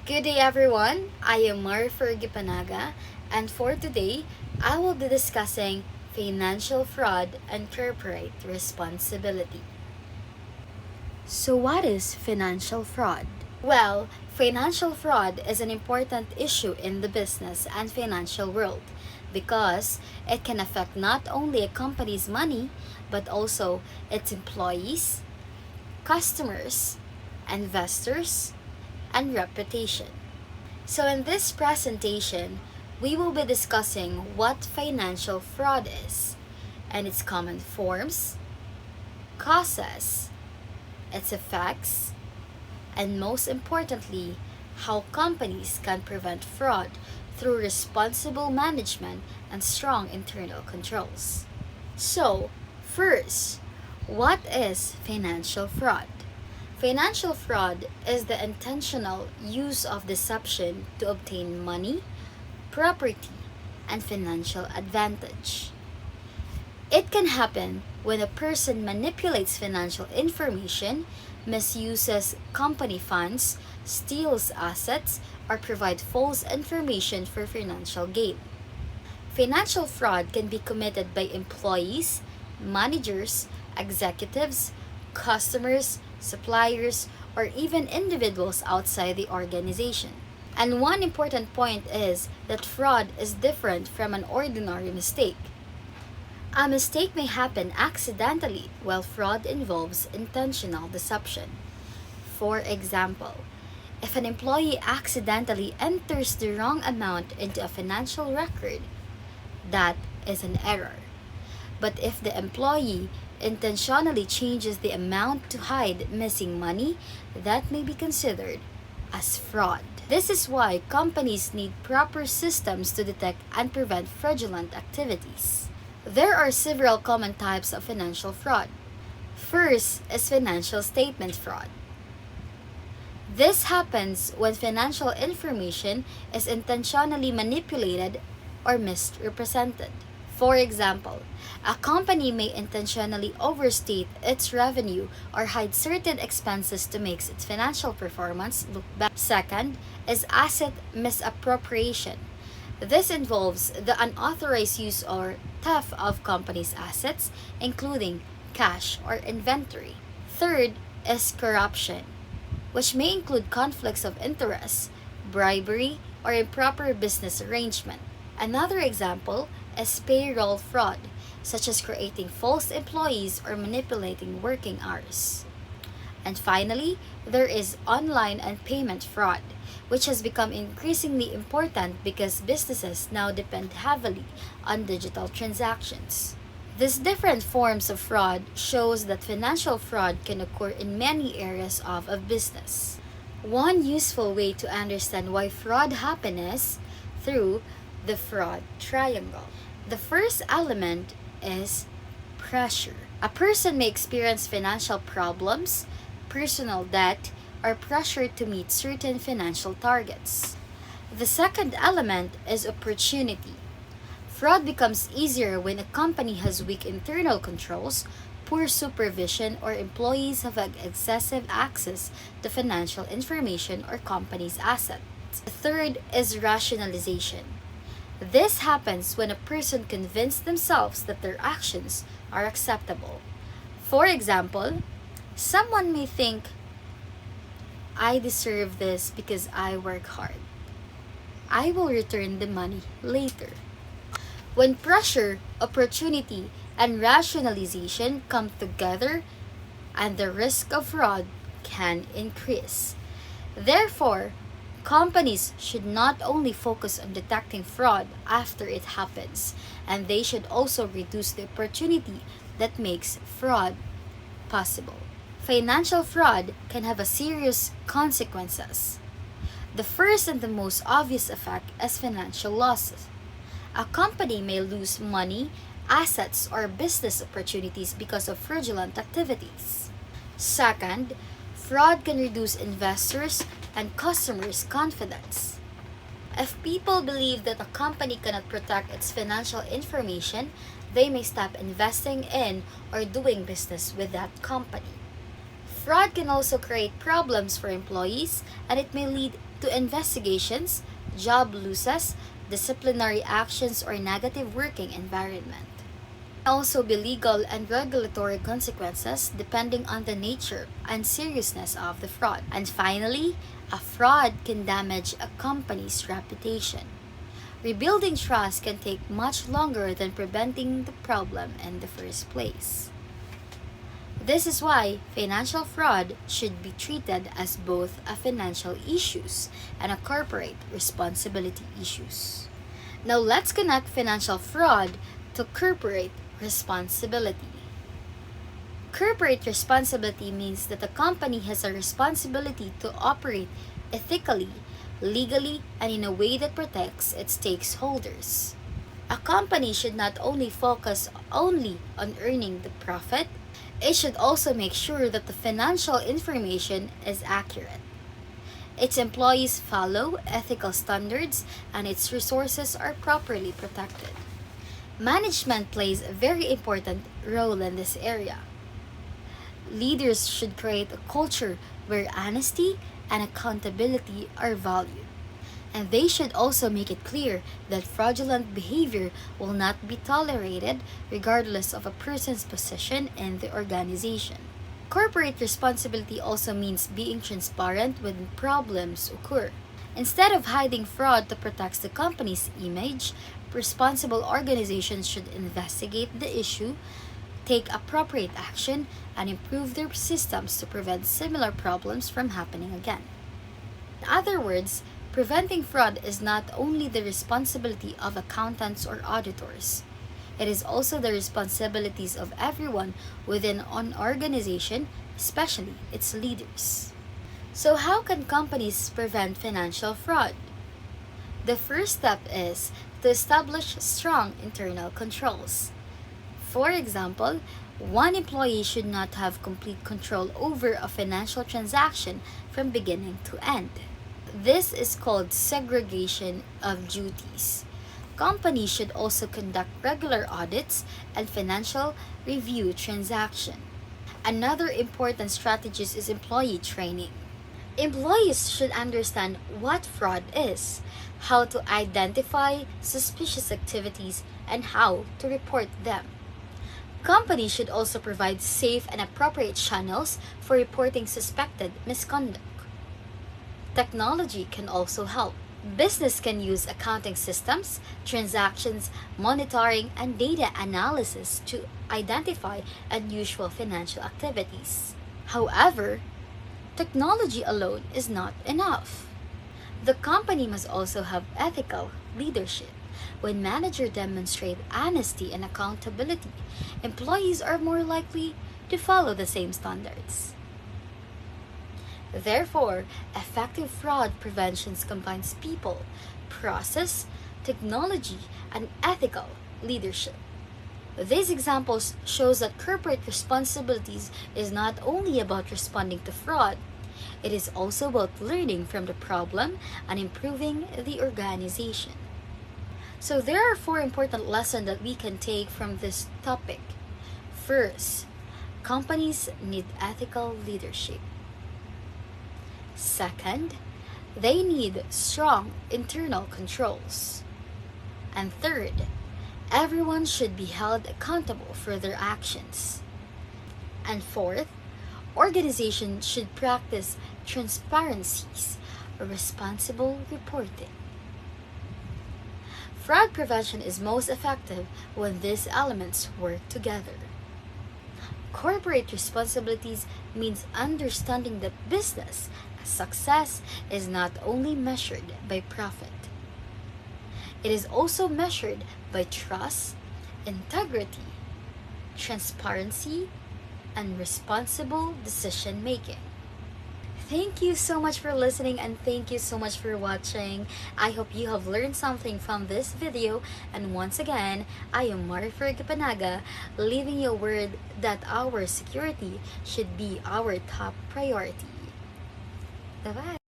Good day, everyone. I am Marifer Gipanaga, and for today, I will be discussing financial fraud and corporate responsibility. So, what is financial fraud? Well, financial fraud is an important issue in the business and financial world because it can affect not only a company's money but also its employees, customers, investors, and reputation. So, in this presentation, we will be discussing what financial fraud is and its common forms, causes, its effects, and most importantly, how companies can prevent fraud through responsible management and strong internal controls. So, first, what is financial fraud? Financial fraud is the intentional use of deception to obtain money, property, and financial advantage. It can happen when a person manipulates financial information, misuses company funds, steals assets, or provides false information for financial gain. Financial fraud can be committed by employees, managers, executives, customers, suppliers, or even individuals outside the organization. And one important point is that fraud is different from an ordinary mistake. A mistake may happen accidentally, while fraud involves intentional deception. For example, if an employee accidentally enters the wrong amount into a financial record, that is an error. But if the employee intentionally changes the amount to hide missing money, that may be considered as fraud. This is why companies need proper systems to detect and prevent fraudulent activities. There are several common types of financial fraud. First is financial statement fraud. This happens when financial information is intentionally manipulated or misrepresented. For example, a company may intentionally overstate its revenue or hide certain expenses to make its financial performance look better. Second is asset misappropriation. This involves the unauthorized use or theft of company's assets, including cash or inventory. Third is corruption, which may include conflicts of interest, bribery, or improper business arrangement. Another example is payroll fraud, such as creating false employees or manipulating working hours. And finally, there is online and payment fraud, which has become increasingly important because businesses now depend heavily on digital transactions. These different forms of fraud shows that financial fraud can occur in many areas of a business. One useful way to understand why fraud happens is through the fraud triangle. The first element is pressure. A person may experience financial problems, personal debt, or pressure to meet certain financial targets. The second element is opportunity. Fraud becomes easier when a company has weak internal controls, poor supervision, or employees have excessive access to financial information or company's assets. The third is rationalization. This happens when a person convinces themselves that their actions are acceptable. For example, someone may think, I deserve this because I work hard. I will return the money later. When pressure, opportunity, and rationalization come together, and the risk of fraud can increase. Therefore, companies should not only focus on detecting fraud after it happens, and they should also reduce the opportunity that makes fraud possible. Financial fraud can have a serious consequences. The first and the most obvious effect is financial losses. A company may lose money, assets, or business opportunities because of fraudulent activities. Second, fraud can reduce investors and customers' confidence. If people believe that a company cannot protect its financial information, they may stop investing in or doing business with that company. Fraud can also create problems for employees, and it may lead to investigations, job losses, disciplinary actions, or negative working environment. There may also be legal and regulatory consequences depending on the nature and seriousness of the fraud. And finally, a fraud can damage a company's reputation. Rebuilding trust can take much longer than preventing the problem in the first place. This is why financial fraud should be treated as both a financial issues and a corporate responsibility issues. Now let's connect financial fraud to corporate responsibility. Corporate responsibility means that a company has a responsibility to operate ethically, legally, and in a way that protects its stakeholders. A company should not only focus only on earning the profit, it should also make sure that the financial information is accurate. Its employees follow ethical standards and its resources are properly protected. Management plays a very important role in this area. Leaders should create a culture where honesty and accountability are valued. And they should also make it clear that fraudulent behavior will not be tolerated regardless of a person's position in the organization. Corporate responsibility also means being transparent when problems occur. Instead of hiding fraud to protect the company's image, responsible organizations should investigate the issue, take appropriate action, and improve their systems to prevent similar problems from happening again. In other words, preventing fraud is not only the responsibility of accountants or auditors. It is also the responsibilities of everyone within an organization, especially its leaders. So how can companies prevent financial fraud? The first step is to establish strong internal controls. For example, one employee should not have complete control over a financial transaction from beginning to end. This is called segregation of duties. Companies should also conduct regular audits and financial review transactions. Another important strategy is employee training. Employees should understand what fraud is, how to identify suspicious activities, and how to report them. Companies should also provide safe and appropriate channels for reporting suspected misconduct. Technology can also help. Business can use accounting systems, transactions, monitoring, and data analysis to identify unusual financial activities. However, technology alone is not enough. The company must also have ethical leadership. When managers demonstrate honesty and accountability, employees are more likely to follow the same standards. Therefore, effective fraud prevention combines people, process, technology, and ethical leadership. These examples shows that corporate responsibilities is not only about responding to fraud, it is also about learning from the problem and improving the organization. So there are 4 important lessons that we can take from this topic. First, companies need ethical leadership. Second, they need strong internal controls. And third, everyone should be held accountable for their actions. And fourth, organizations should practice transparencies or responsible reporting. Fraud prevention is most effective when these elements work together. Corporate responsibilities means understanding that business success is not only measured by profit. It is also measured by trust, integrity, transparency, and responsible decision making. Thank you so much for listening and thank you so much for watching. I hope you have learned something from this video, and once again, I am Marifer Gipanaga, leaving you a word that our security should be our top priority. Bye-bye.